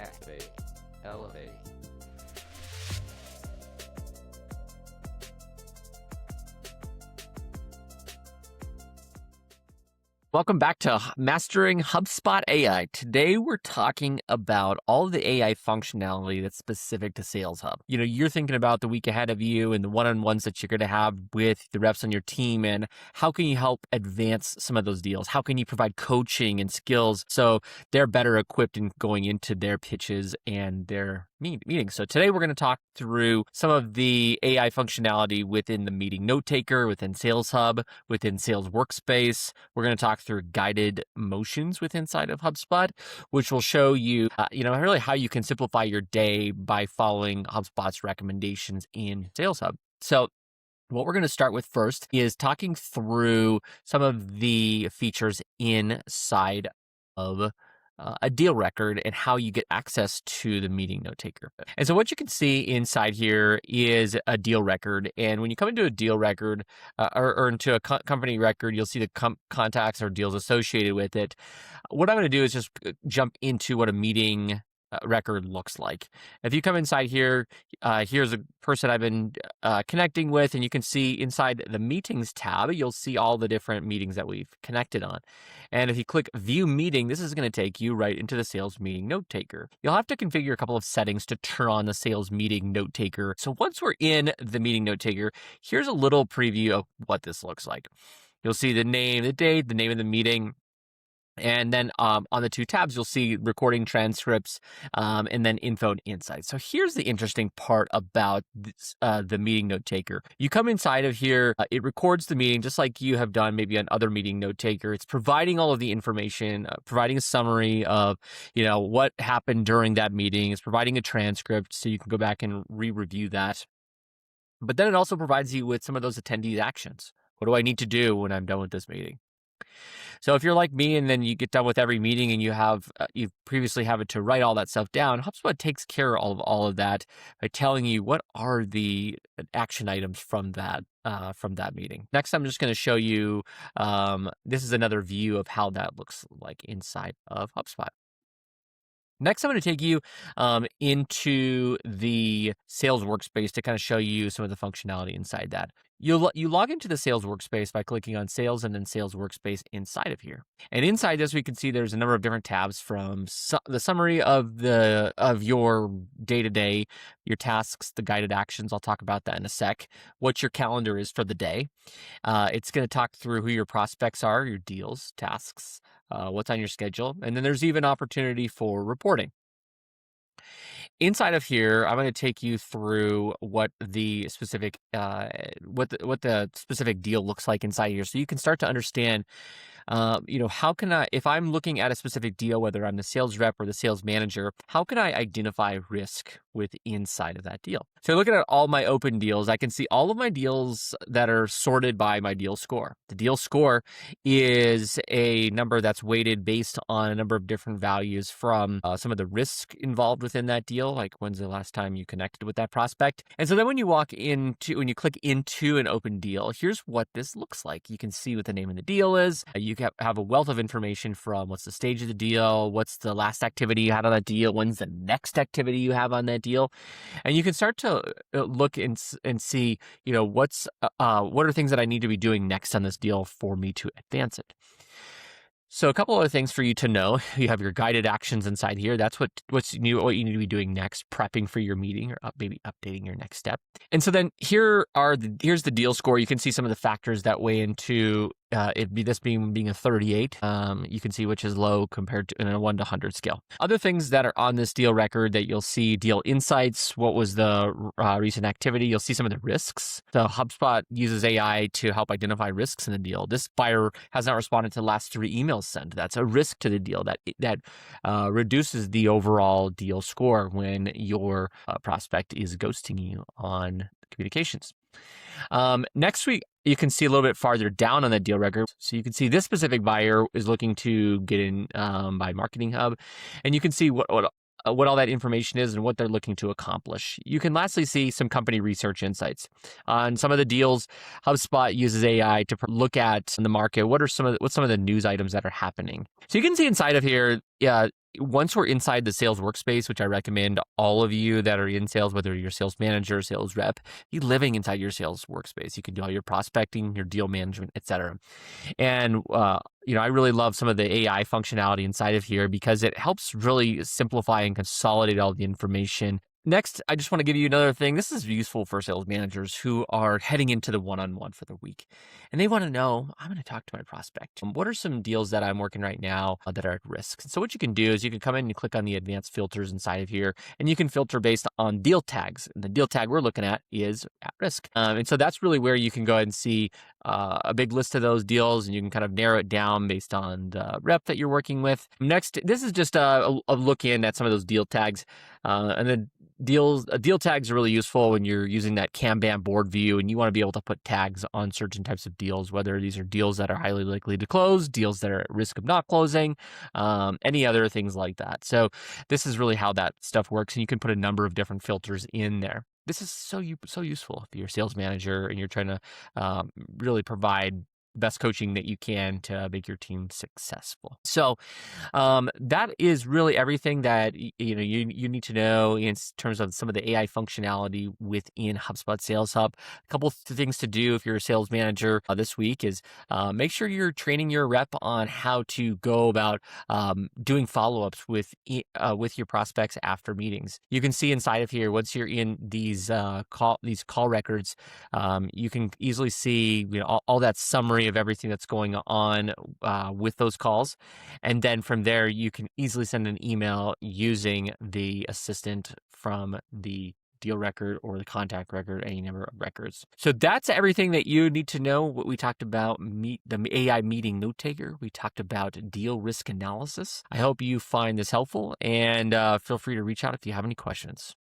activate, elevate. Welcome back to Mastering HubSpot AI. Today, we're talking about all of the AI functionality that's specific to Sales Hub. You know, you're thinking about the week ahead of you and the one-on-ones that you're going to have with the reps on your team, and how can you help advance some of those deals? How can you provide coaching and skills so they're better equipped in going into their pitches and their meetings? So today, we're going to talk through some of the AI functionality within the meeting note taker, within Sales Hub, within Sales Workspace. We're going to talk through guided motions within inside of HubSpot, which will show you, really how you can simplify your day by following HubSpot's recommendations in Sales Hub. So what we're going to start with first is talking through some of the features inside of a deal record and how you get access to the meeting note taker. And so what you can see inside here is a deal record. And when you come into a deal record or into a company record, you'll see the contacts or deals associated with it. What I'm going to do is just jump into what a meeting record looks like. If you come inside here, here's a person I've been connecting with, and you can see inside the meetings tab, you'll see all the different meetings that we've connected on. And if you click view meeting, this is going to take you right into the sales meeting note taker. You'll have to configure a couple of settings to turn on the sales meeting note taker. So once we're in the meeting note taker, here's a little preview of what this looks like. You'll see the name, the date, the name of the meeting. And then on the two tabs, you'll see recording transcripts and then info and insights. So here's the interesting part about this, the meeting note taker. You come inside of here, it records the meeting just like you have done maybe on other meeting note taker. It's providing all of the information, providing a summary of, what happened during that meeting. It's providing a transcript so you can go back and re-review that. But then it also provides you with some of those attendee actions. What do I need to do when I'm done with this meeting? So if you're like me and then you get done with every meeting and you previously have it to write all that stuff down, HubSpot takes care of all of that by telling you what are the action items from that meeting. Next, I'm just going to show you, this is another view of how that looks like inside of HubSpot. Next, I'm going to take you into the sales workspace to kind of show you some of the functionality inside that. You log into the sales workspace by clicking on sales and then sales workspace inside of here. And inside this, we can see there's a number of different tabs from the summary of your day-to-day, your tasks, the guided actions. I'll talk about that in a sec. What your calendar is for the day. It's going to talk through who your prospects are, your deals, tasks, what's on your schedule. And then there's even opportunity for reporting. Inside of here, I'm going to take you through what the specific specific deal looks like inside here, so you can start to understand. How can I, if I'm looking at a specific deal, whether I'm the sales rep or the sales manager, how can I identify risk with inside of that deal? So looking at all my open deals, I can see all of my deals that are sorted by my deal score. The deal score is a number that's weighted based on a number of different values from some of the risk involved within that deal, like when's the last time you connected with that prospect. And so then when you click into an open deal, here's what this looks like. You can see what the name of the deal is. You have a wealth of information from what's the stage of the deal, what's the last activity you had on that deal, when's the next activity you have on that deal. And you can start to look and see, what are things that I need to be doing next on this deal for me to advance it. So a couple other things for you to know. You have your guided actions inside here. That's what you need to be doing next, prepping for your meeting or maybe updating your next step. And so then here's the deal score. You can see some of the factors that weigh into this being a 38. You can see which is low compared to in a 1 to 100 scale. Other things that are on this deal record that you'll see: deal insights. What was the recent activity? You'll see some of the risks. So HubSpot uses AI to help identify risks in the deal. This buyer has not responded to the last 3 emails sent. That's a risk to the deal that reduces the overall deal score when your prospect is ghosting you on communications. Next week, you can see a little bit farther down on that deal record. So you can see this specific buyer is looking to get in by Marketing Hub, and you can see what all that information is and what they're looking to accomplish. You can lastly see some company research insights. On some of the deals, HubSpot uses AI to look at the market. What's some of the news items that are happening? So you can see inside of here, once we're inside the sales workspace, which I recommend all of you that are in sales, whether you're a sales manager, sales rep, be living inside your sales workspace. You can do all your prospecting, your deal management, etc. And I really love some of the AI functionality inside of here because it helps really simplify and consolidate all the information. Next, I just want to give you another thing. This is useful for sales managers who are heading into the one-on-one for the week. And they want to know, I'm going to talk to my prospect. What are some deals that I'm working right now that are at risk? So what you can do is you can come in and click on the advanced filters inside of here, and you can filter based on deal tags. And the deal tag we're looking at is at risk. And so that's really where you can go ahead and see a big list of those deals, and you can kind of narrow it down based on the rep that you're working with. Next, this is just a look in at some of those deal tags. And then deal tags are really useful when you're using that Kanban board view and you want to be able to put tags on certain types of deals, whether these are deals that are highly likely to close, deals that are at risk of not closing, any other things like that. So this is really how that stuff works, and you can put a number of different filters in there. This is so useful if you're a sales manager and you're trying to really provide best coaching that you can to make your team successful. So that is really everything that you need to know in terms of some of the AI functionality within HubSpot Sales Hub. A couple of things to do if you're a sales manager this week is make sure you're training your rep on how to go about doing follow-ups with your prospects after meetings. You can see inside of here, once you're in these call records, you can easily see all that summary of everything that's going on with those calls. And then from there, you can easily send an email using the assistant from the deal record or the contact record, any number of records. So that's everything that you need to know. What we talked about, the AI meeting note taker. We talked about deal risk analysis. I hope you find this helpful, and feel free to reach out if you have any questions.